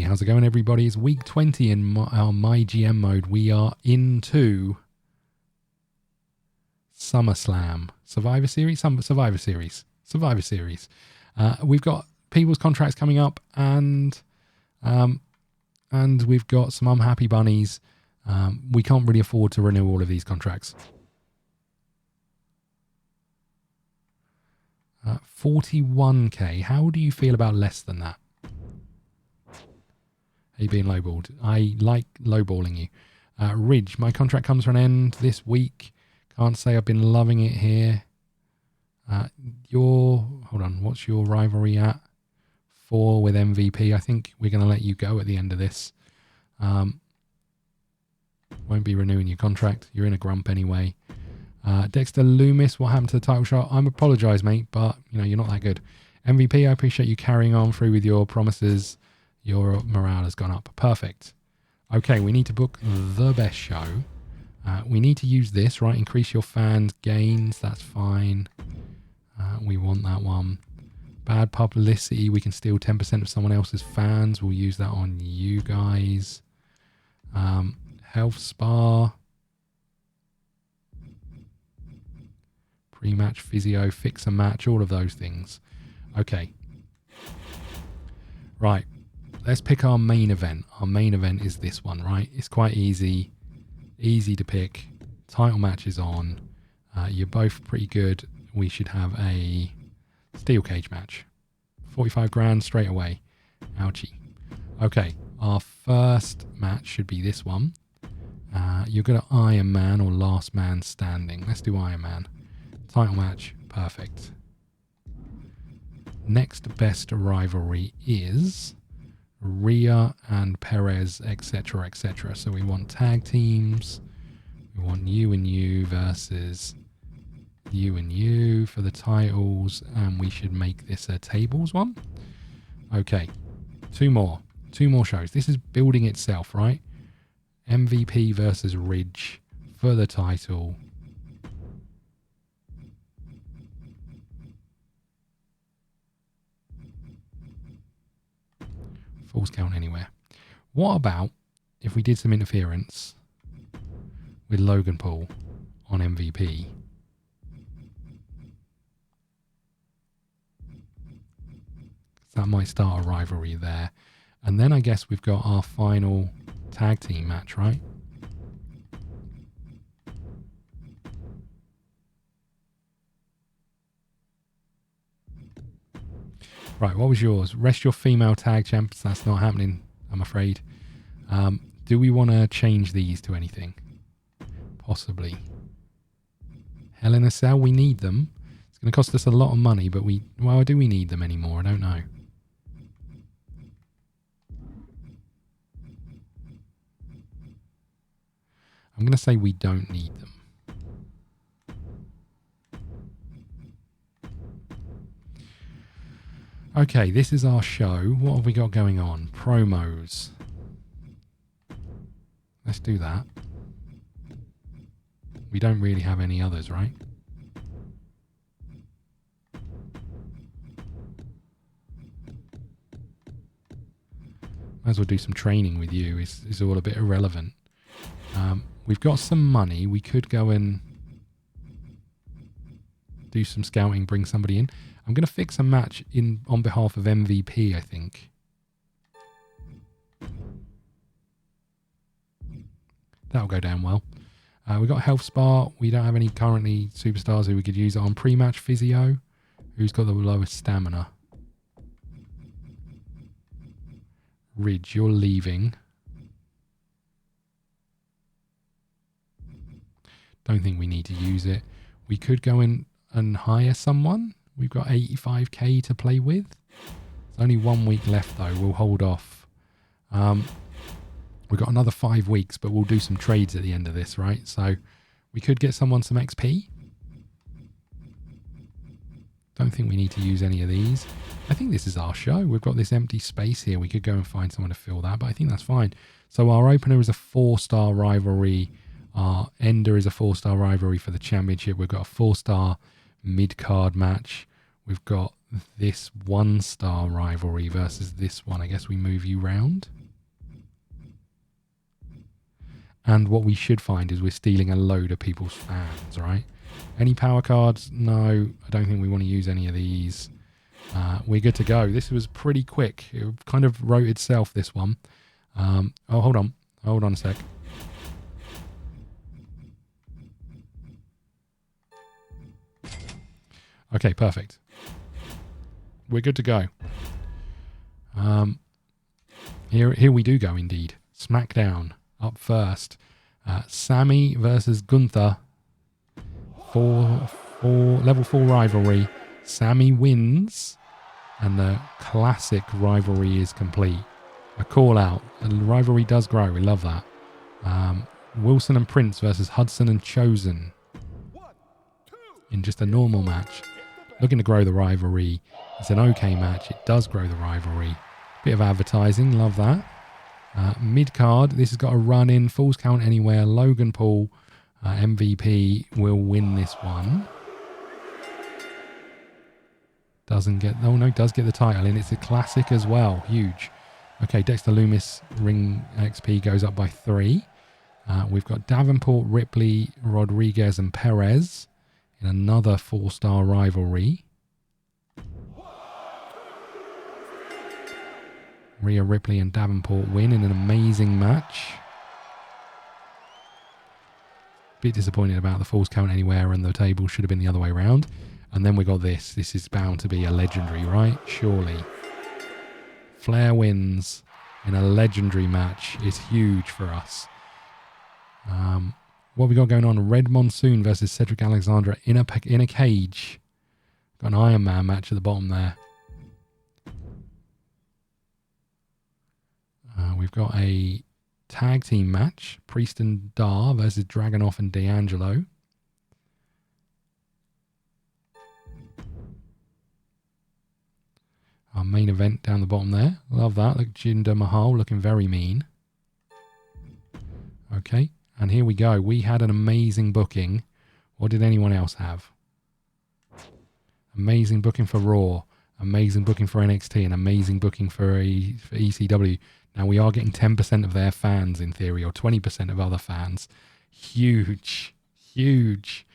how's it going, everybody? It's week 20 in our My GM mode. We are into SummerSlam. Survivor Series? Survivor Series. Survivor Series. We've got people's contracts coming up, and we've got some unhappy bunnies. We can't really afford to renew all of these contracts. 41k. How do you feel about less than that? Are you being lowballed? I like lowballing you. Ridge, my contract comes to an end this week. Can't say I've been loving it here. Hold on, what's your rivalry at? 4 with MVP. I think we're going to let you go at the end of this. Won't be renewing your contract. You're in a grump anyway. Dexter Loomis, what happened to the title shot? I apologise, mate, but you're not that good. MVP, I appreciate you carrying on through with your promises. Your morale has gone up. Perfect. Okay, we need to book the best show. We need to use this, right? Increase your fans' gains. That's fine. We want that one. Bad publicity. We can steal 10% of someone else's fans. We'll use that on you guys. Health spa. Pre-match physio. Fix a match. All of those things. Okay. Right. Let's pick our main event. Our main event is this one, right? It's quite easy. Easy to pick. Title match is on. You're both pretty good. We should have a steel cage match. 45 grand straight away. Ouchie. Okay. Our first match should be this one. You're going to Iron Man or Last Man Standing. Let's do Iron Man. Title match. Perfect. Next best rivalry is Rhea and Perez, etc., etc. So we want tag teams. We want you and you versus you and you for the titles, and we should make this a tables one. Okay, two more shows. This is building itself, right? MVP versus Ridge for the title. Falls count anywhere. What about if we did some interference with Logan Paul on MVP? That might start a rivalry there. And then I guess we've got our final tag team match, right? Right, what was yours? Rest your female tag champs. That's not happening, I'm afraid. Do we want to change these to anything? Possibly. Hell in a Cell, we need them. It's going to cost us a lot of money, but do we need them anymore? I don't know. I'm going to say we don't need them. Okay, this is our show. What have we got going on? Promos. Let's do that. We don't really have any others, right? Might as well do some training with you. It's all a bit irrelevant. We've got some money. We could go and do some scouting, bring somebody in. I'm going to fix a match on behalf of MVP, I think. That'll go down well. We've got Health Spa. We don't have any currently superstars who we could use it on. Pre-match physio. Who's got the lowest stamina? Ridge, you're leaving. Don't think we need to use it. We could go in and hire someone. We've got 85k to play with. There's only 1 week left though. We'll hold off. We've got another 5 weeks, but we'll do some trades at the end of this, right? So we could get someone some XP. Don't think we need to use any of these. I think this is our show. We've got this empty space here. We could go and find someone to fill that, but I think that's fine. So our opener is a 4-star rivalry. Our ender is a 4-star rivalry for the championship. We've got a 4-star mid-card match. We've got this 1-star rivalry versus this one. I guess we move you round. And what we should find is we're stealing a load of people's fans, right? Any power cards? No, I don't think we want to use any of these. We're good to go. This was pretty quick. It kind of wrote itself, this one. Oh, hold on. Hold on a sec. Okay, perfect. We're good to go. Here we do go indeed. Smackdown up first. Sammy versus Gunther. Level 4 rivalry. Sammy wins, and the classic rivalry is complete. A call out. The rivalry does grow. We love that. Wilson and Prince versus Hudson and Chosen in just a normal match. Looking to grow the rivalry. It's an okay match. It does grow the rivalry. Bit of advertising. Love that. Mid-card. This has got a run in. Falls count anywhere. Logan Paul, MVP, will win this one. Doesn't get... Oh, no, does get the title in. It's a classic as well. Huge. Okay, Dexter Loomis ring XP goes up by 3. We've got Davenport, Ripley, Rodriguez, and Perez in another 4-star rivalry. Rhea Ripley and Davenport win in an amazing match. Bit disappointed about the falls count anywhere, and the table should have been the other way around. And then we got this. This is bound to be a legendary, right? Surely. Flair wins in a legendary match. It's huge for us. What have we got going on? Red Monsoon versus Cedric Alexander in a cage. Got an Iron Man match at the bottom there. We've got a tag team match. Priest and Dar versus Dragunov and D'Angelo. Our main event down the bottom there. Love that. Look, Jinder Mahal looking very mean. Okay. And here we go. We had an amazing booking. What did anyone else have? Amazing booking for Raw. Amazing booking for NXT. And amazing booking for ECW. Now, we are getting 10% of their fans in theory, or 20% of other fans. Huge. Huge.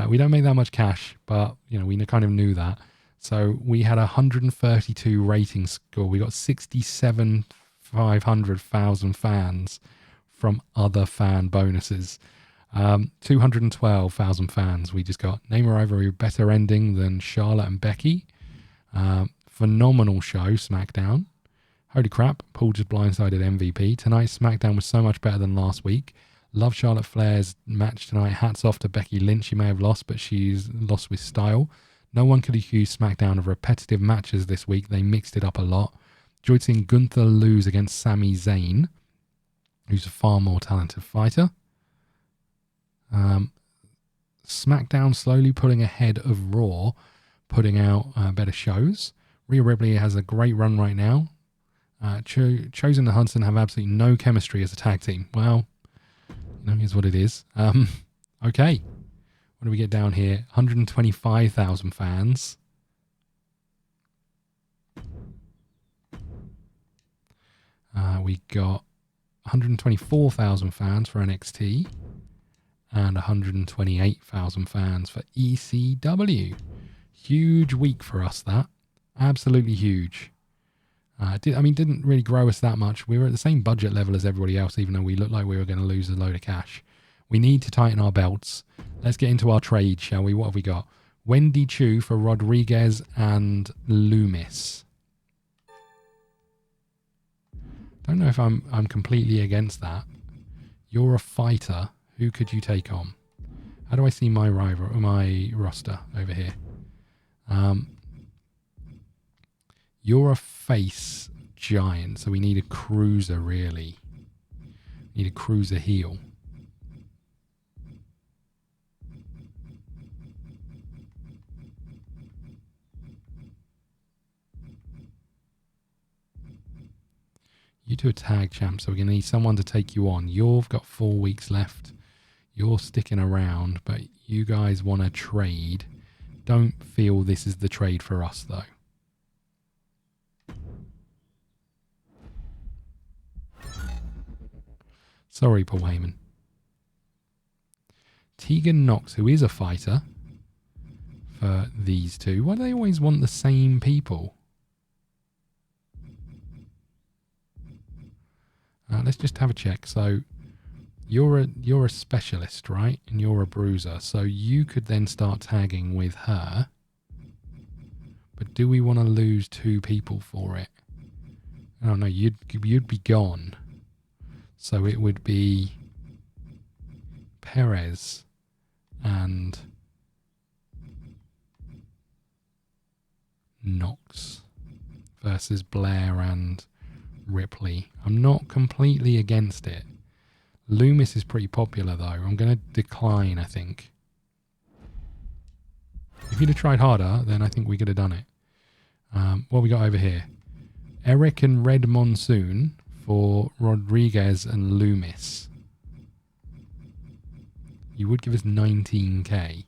We don't make that much cash, but, you know, we kind of knew that. So we had 132 rating score. We got 67,500,000 fans from other fan bonuses. 212,000 fans we just got. Name a rivalry better ending than Charlotte and Becky. Phenomenal show, Smackdown. Holy crap, Paul just blindsided MVP. Tonight's Smackdown was so much better than last week. Love Charlotte Flair's match tonight. Hats off to Becky Lynch. She may have lost, but she's lost with style. No one could accuse Smackdown of repetitive matches this week. They mixed it up a lot. Enjoyed seeing Gunther lose against Sami Zayn, who's a far more talented fighter. SmackDown slowly pulling ahead of Raw, putting out better shows. Rhea Ripley has a great run right now. Chosen and Hudson have absolutely no chemistry as a tag team. Well, here's what it is. Okay. What do we get down here? 125,000 fans. We got 124,000 fans for NXT and 128,000 fans for ECW. Huge week for us, that. Absolutely huge. Didn't really grow us that much. We were at the same budget level as everybody else, even though we looked like we were going to lose a load of cash. We need to tighten our belts. Let's get into our trade, shall we? What have we got? Wendy Chu for Rodriguez and Loomis. Don't know if I'm completely against that. You're a fighter. Who could you take on? How do I see my roster over here? You're a face giant, so we need a cruiser, really. Need a cruiser heel. You two are tag champs, so we're going to need someone to take you on. You've got 4 weeks left. You're sticking around, but you guys want to trade. Don't feel this is the trade for us, though. Sorry, Paul Heyman. Tegan Knox, who is a fighter for these two. Why do they always want the same people? Let's just have a check. So you're a specialist, right? And you're a bruiser. So you could then start tagging with her. But do we want to lose 2 people for it? Oh no, you'd be gone. So it would be Perez and Knox versus Blair and Ripley. I'm not completely against it. Loomis is pretty popular though. I'm going to decline, I think. If you'd have tried harder, then I think we could have done it. What have we got over here? Eric and Red Monsoon for Rodriguez and Loomis. You would give us 19k.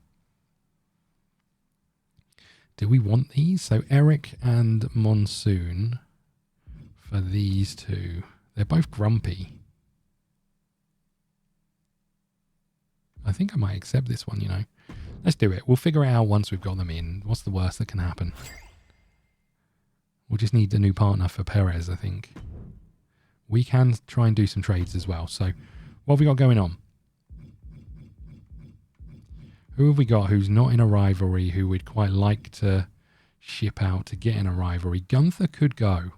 Do we want these? So Eric and Monsoon for these two. They're both grumpy. I think I might accept this one, you know. Let's do it. We'll figure it out once we've got them in. What's the worst that can happen? We'll just need a new partner for Perez, I think. We can try and do some trades as well. So what have we got going on? Who have we got who's not in a rivalry, who we'd quite like to ship out to get in a rivalry? Gunther could go.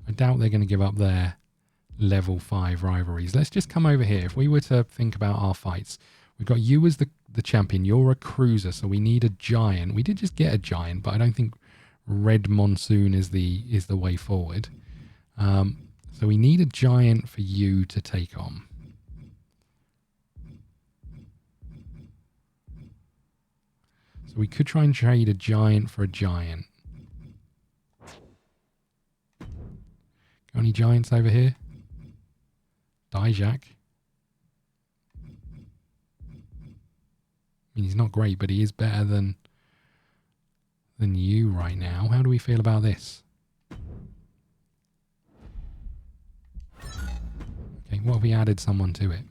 I doubt they're going to give up their level 5 rivalries. Let's just come over here. If we were to think about our fights, we've got you as the champion. You're a cruiser, so we need a giant. We did just get a giant, but I don't think Red Monsoon is the way forward. So we need a giant for you to take on. So we could try and trade a giant for a giant. Got any giants over here? Dijak. I mean, he's not great, but he is better than you right now. How do we feel about this? Okay, what if we added someone to it?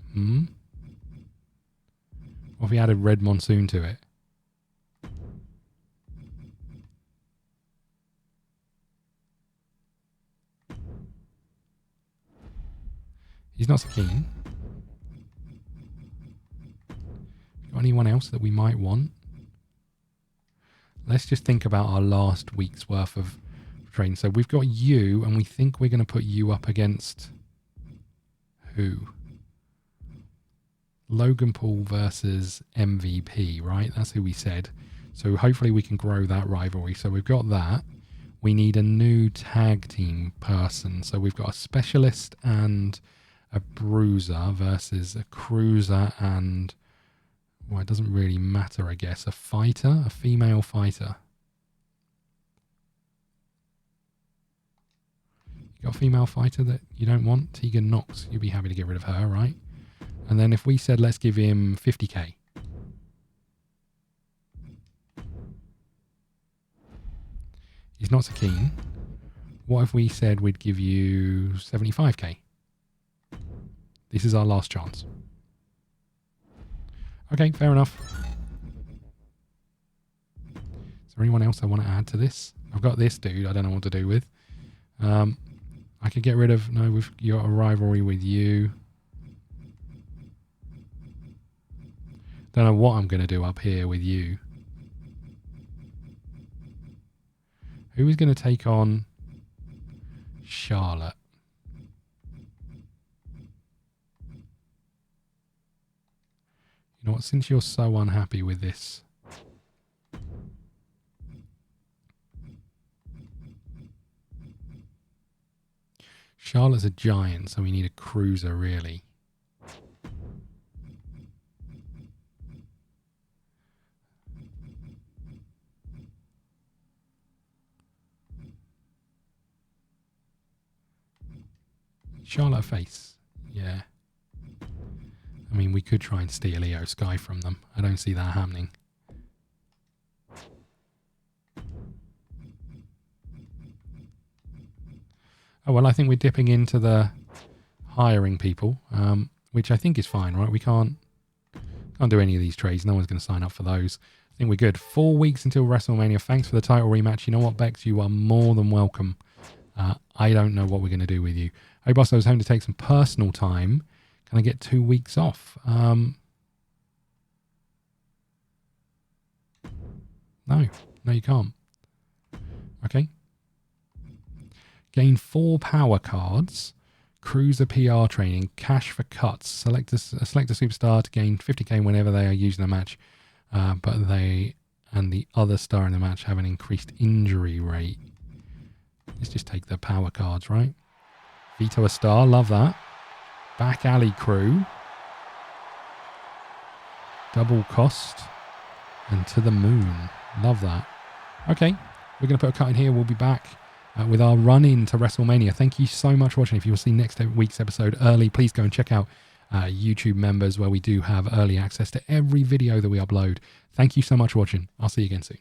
What if we added Red Monsoon to it? He's not so keen. Got anyone else that we might want? Let's just think about our last week's worth of training. So we've got you, and we think we're going to put you up against who? Logan Paul versus MVP, right? That's who we said. So hopefully we can grow that rivalry. So we've got that. We need a new tag team person. So we've got a specialist and a bruiser versus a cruiser and, well, it doesn't really matter, I guess. A fighter, a female fighter. You got a female fighter that you don't want? Tegan Knox, you'd be happy to get rid of her, right? And then if we said, let's give him 50k. He's not so keen. What if we said we'd give you 75k? This is our last chance. Okay, fair enough. Is there anyone else I want to add to this? I've got this dude I don't know what to do with. I could get rid of... No, we've got a rivalry with you. Don't know what I'm going to do up here with you. Who is going to take on Charlotte? You know what? Since you're so unhappy with this... Charlotte's a giant, so we need a cruiser, really. Charlotte face. Yeah. I mean, we could try and steal Io Sky from them. I don't see that happening. Oh, well, I think we're dipping into the hiring people, which I think is fine, right? We can't do any of these trades. No one's going to sign up for those. I think we're good. 4 weeks until WrestleMania. Thanks for the title rematch. You know what, Bex? You are more than welcome. I don't know what we're going to do with you. Hey, boss, I was home to take some personal time. Can I get 2 weeks off? No, you can't. Okay. Gain 4 power cards. Cruiser PR training. Cash for cuts. Select a superstar to gain 50k whenever they are using a match. But they and the other star in the match have an increased injury rate. Let's just take the power cards, right? Veto a star. Love that. Back alley crew. Double cost. And to the moon. Love that. Okay. We're going to put a cut in here. We'll be back with our run into WrestleMania. Thank you so much for watching. If you will see next week's episode early, please go and check out YouTube members, where we do have early access to every video that we upload. Thank you so much for watching. I'll see you again soon.